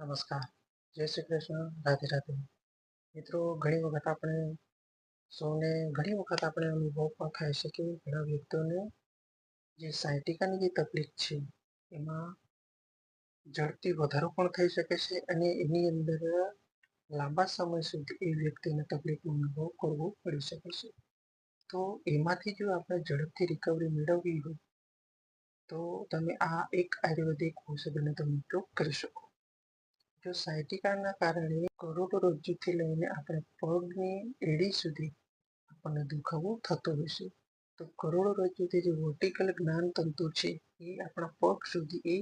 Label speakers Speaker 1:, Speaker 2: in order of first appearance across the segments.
Speaker 1: નમસ્કાર, જય શ્રી કૃષ્ણ, રાધે રાધે. મિત્રો, ઘણી વખત આપણે અનુભવ પણ થાય છે કે ઘણા વ્યક્તિઓને જે સાયટિકાની જે તકલીફ છે એમાં ઝડપથી વધારો પણ થઈ શકે છે અને એની અંદર લાંબા સમય સુધી એ વ્યક્તિને તકલીફનો અનુભવ કરવો પડી શકે છે. તો એમાંથી જો આપણે ઝડપથી રિકવરી મેળવવી હોય તો તમે આ એક આયુર્વેદિક ઔષધિનો તમે ઉપયોગ કરી શકો. જો સાયટિકાના કારણે કરોડરજ્જુથી લઈને આપણે પગની એડી સુધી આપણને દુખાવો થતો હોય છે, તો કરોડરજ્જુથી જે વર્ટિકલ જ્ઞાન તંતુ છે એ આપણા પગ સુધી એ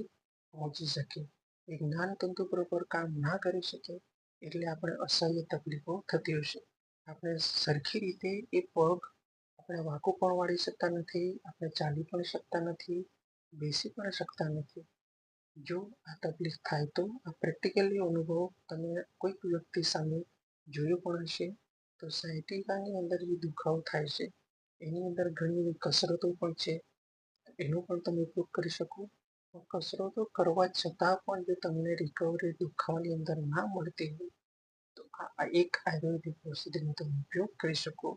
Speaker 1: પહોંચી શકે. એ જ્ઞાન તંતુ બરોબર કામ ના કરી શકે એટલે આપણે અસહ્ય તકલીફો થતી હશે. આપણે સરખી રીતે એ પગ આપણે વાંકો પણ વાળી શકતા નથી, આપણે ચાલી પણ શકતા નથી, બેસી પણ શકતા નથી. જો આ તકલીફ થાય તો આ પ્રેક્ટિકલી અનુભવ તમે કોઈક વ્યક્તિ સામે જોયો પણ હશે. તો સાયટિકાની અંદર જે દુખાવો થાય છે એની અંદર ઘણી એવી કસરતો પણ છે, એનો પણ તમે ઉપયોગ કરી શકો. કસરતો કરવા છતાં પણ જો તમને રિકવરી દુખાવાની અંદર ના મળતી હોય તો આ એક આયુર્વેદિક ઔષધિનો તમે ઉપયોગ કરી શકો,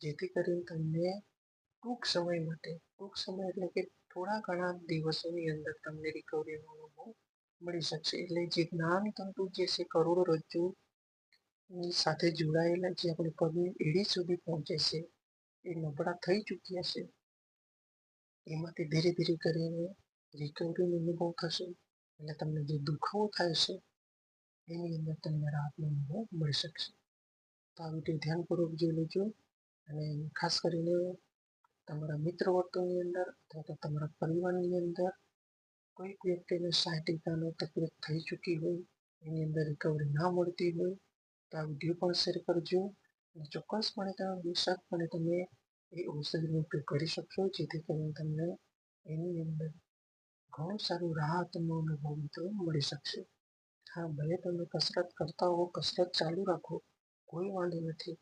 Speaker 1: જેથી કરીને તમને ટૂંક સમય એટલે કે થોડા ઘણા દિવસોની અંદર તમને રિકવરીનો અનુભવ મળી શકશે. એટલે જે જ્ઞાન તંતુ જે છે કરોડરજ્જુ ની સાથે જોડાયેલા જે આપણે પગની એડી સુધી પહોંચે છે એ નબળા થઈ ચૂક્યા છે, એમાંથી ધીરે ધીરે કરીને રિકવરીનો અનુભવ થશે. એટલે તમને જે દુખાવો થાય છે એની અંદર તમને રાહતનો અનુભવ મળી શકશે. તો આ વિડીયો ધ્યાનપૂર્વક જોઈ લેજો અને ખાસ કરીને તમારા મિત્ર વર્તુળની અંદર અથવા તો તમારા પરિવારની અંદર કોઈક વ્યક્તિને સાયટિકાનો તકલીફ થઈ ચૂકી હોય, એની અંદર રિકવરી ના મળતી હોય તો આ વિડીયો પણ શેર કરજો અને ચોક્કસપણે તમે નિઃશંકપણે તમે એ ઔષધિનો ઉપયોગ કરી શકશો, જેથી કરીને તમને એની અંદર ઘણું સારું રાહતનો અનુભવ મિત્રો મળી શકશે. હા, ભલે તમે કસરત કરતા હો, કસરત ચાલુ રાખો, કોઈ વાંધો નથી,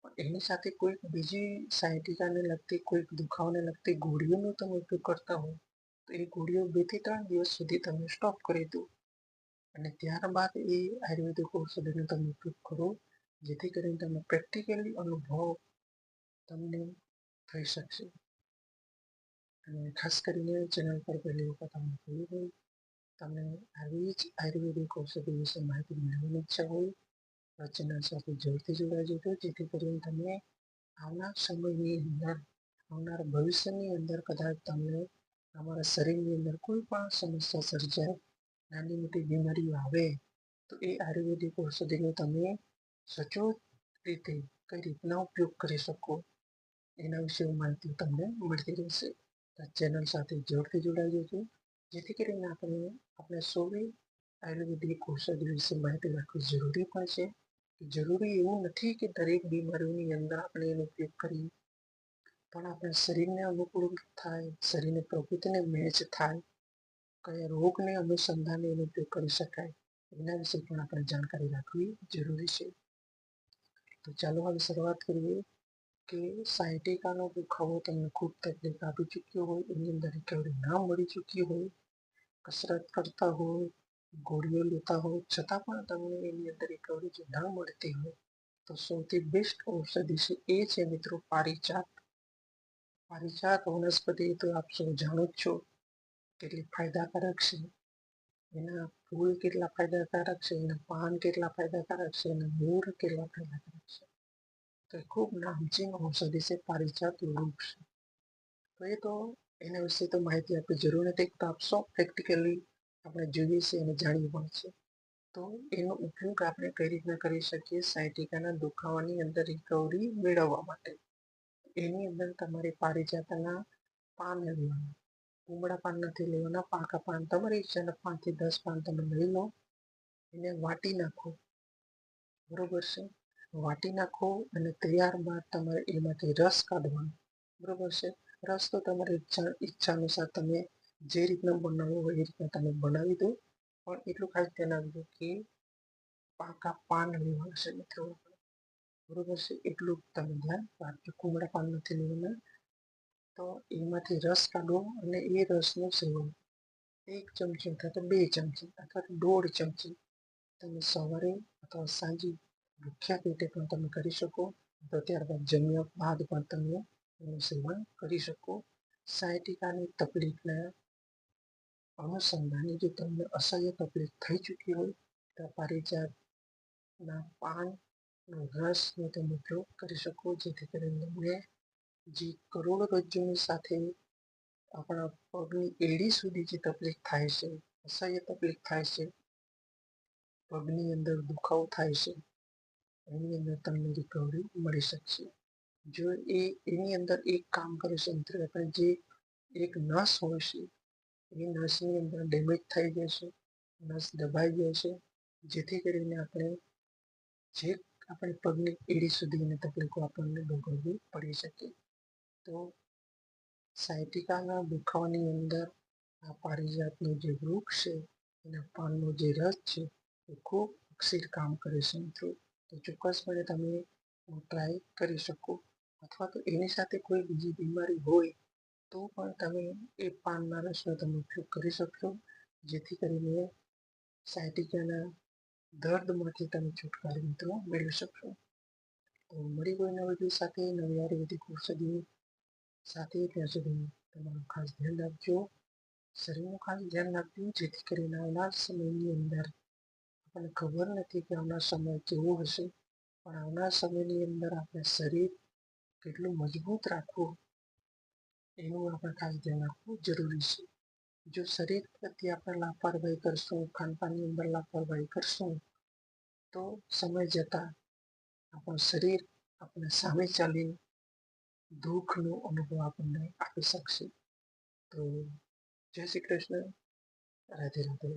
Speaker 1: પણ એની સાથે કોઈક બીજી સાયટિકાને લગતી કોઈક દુખાવાને લગતી ગોળીઓનો તમે ઉપયોગ કરતા હો તો એ ગોળીઓ 2 થી 3 દિવસ સુધી તમે સ્ટોપ કરી દો અને ત્યારબાદ એ આયુર્વેદિક ઔષધિનો તમે ઉપયોગ કરો, જેથી કરીને તમે પ્રેક્ટિકલી અનુભવ તમને થઈ શકશે. અને ખાસ કરીને ચેનલ પર પહેલી વખત તમે જોયું હોય, તમને આવી જ આયુર્વેદિક ઔષધિ વિશે માહિતી મેળવવાની ઈચ્છા હોય તો ચેનલ સાથે જરૂરથી જોડાઈ જજો, જેથી કરીને તમે આવનાર સમયની અંદર, આવનાર ભવિષ્યની અંદર કદાચ તમને તમારા શરીરની અંદર કોઈ પણ સમસ્યા સર્જાય, નાની મોટી બીમારીઓ આવે તો એ આયુર્વેદિક ઔષધિનો તમે સચોટ રીતે કઈ રીતના ઉપયોગ કરી શકો એના વિશે માહિતી તમને મળતી રહેશે. ચેનલ સાથે જરૂરથી જોડાઈ જજો, જેથી કરીને આપણે સૌએ આયુર્વેદિક ઔષધિ વિશે માહિતી રાખવી જરૂરી પણ છે. જરૂરી એવું નથી કે દરેક બીમારીઓની અંદર આપણે એનો ઉપયોગ કરીએ, પણ આપણે શરીરને અનુકૂળ થાય, શરીરની પ્રકૃતિને મેચ થાય, કયા રોગને અનુસંધાને એનો ઉપયોગ કરી શકાય એના વિશે પણ આપણે જાણકારી રાખવી જરૂરી છે. તો ચાલો હવે શરૂઆત કરીએ કે સાયટિકાનો દુખાવો તમને ખૂબ તકલીફ આપી ચૂક્યો હોય, એની અંદર રિકવરી ના મળી ચૂકી હોય, કસરત કરતા હોય, ગોળીઓ લેતા હોય છતાં પણ તમને એની અંદર રિકવરી જો ના મળતી હોય તો સૌથી બેસ્ટ ઔષધિ છે એ છે મિત્રો પારિજાત. પારિજાત વનસ્પતિ તો આપ સૌ જાણો જ છો કેટલી ફાયદાકારક છે. એના ફૂલ કેટલા ફાયદાકારક છે, એના પાન કેટલા ફાયદાકારક છે, એના મૂળ કેટલા ફાયદાકારક છે. તો ખૂબ નામચીન ઔષધિ છે પારિજાત વૃક્ષ. તો એ તો એના વિશે તો માહિતી આપવી જરૂર નથી, તો આપશો પ્રેક્ટિકલી આપણે જોઈએ છે અને જાણીએ પણ છે. તો એનો ઉપયોગ આપણે કઈ રીતના કરી શકીએ સાયટિકાના દુખાવાની અંદર રિકવરી મેળવવા માટે. એની અંદર તમારે પારિજાતના પાન લેવાના, ઉમળા પાન નથી લેવાના, પાકા પાન તમારી ઈચ્છાના 5 થી 10 પાન તમે લઈ લો, એને વાટી નાખો, બરોબર છે. વાટી નાખો અને ત્યારબાદ તમારે એમાંથી રસ કાઢવાનો, બરોબર છે. રસ તો તમારી ઈચ્છા અનુસાર તમે જે રીતના બનાવવો હોય એ રીતના તમે બનાવી દો, પણ એટલું ખાસ ધ્યાન રાખજો કે પાકા પાન લેવાના છે મિત્રો, બરોબર છે. એટલું તમે ધ્યાન રાખજો, કુમળા પાન નથી લેવાના. તો એમાંથી રસ કાઢો અને એ રસનું સેવન 1 ચમચી અથવા તો 2 ચમચી અથવા તો 1.5 ચમચી તમે સવારે અથવા સાંજે ભૂખ્યા પેટે પણ તમે કરી શકો, તો ત્યારબાદ જમ્યા બાદ પણ તમે એનું સેવન કરી શકો. સાયટિકાની તકલીફના અનુસંધાને જો તમને અસહ્ય તકલીફ થઈ ચૂકી હોય તો પારિજાતના પાનનો રસનો તમે ઉપયોગ કરી શકો, જેથી કરીને તમને જે કરોડરજ્જુની સાથે આપણા પગની એડી સુધી જે તકલીફ થાય છે, અસહ્ય તકલીફ થાય છે, પગની અંદર દુખાવો થાય છે, એની અંદર તમને રિકવરી મળી શકશે. જો એની અંદર એક કામ કરે છે, મિત્રો આપણે જે એક નસ હોય છે એ નસની અંદર ડેમેજ થઈ જાય છે, નસ દબાઈ જાય છે, જેથી કરીને આપણે જે આપણી પગની એડી સુધીની તકલીફો આપણને ભોગવવી પડી શકે. તો સાયટિકાના દુખાવાની અંદર આ પારિજાતનું જે વૃક્ષ છે એના પાનનો જે રસ છે એ ખૂબ અક્ષીર કામ કરે છે મિત્રો. તો ચોક્કસપણે તમે ટ્રાય કરી શકો, અથવા તો એની સાથે કોઈ બીજી બીમારી હોય તો પણ તમે એ પાનના રસનો તમે ઉપયોગ કરી શકશો, જેથી કરીને સાયટિકાના દર્દમાંથી તમે છુટકારો મિત્રો મેળવી શકશો. તો મળી કોઈ નવા વિડીયો સાથે, નવી આયુર્વેદિક ઔષધિ સાથે. ત્યાં સુધી તમારું ખાસ ધ્યાન રાખજો, શરીરનું ખાસ ધ્યાન રાખજો, જેથી કરીને આવનાર સમયની અંદર આપણને ખબર નથી કે આવનાર સમય કેવો હશે, પણ આવનાર સમયની અંદર આપણે શરીર કેટલું મજબૂત રાખવું એનું આપણે ખાસ ધ્યાન રાખવું જરૂરી છે. જો શરીર પ્રત્યે આપણે લાપરવાહી કરશું, ખાનપાનની અંદર લાપરવાહી કરશું, તો સમય જતાં આપણું શરીર આપણે સામે ચાલી દુઃખનો અનુભવ આપણને આપી શકશે. તો જય શ્રી કૃષ્ણ, રાધે રાધે.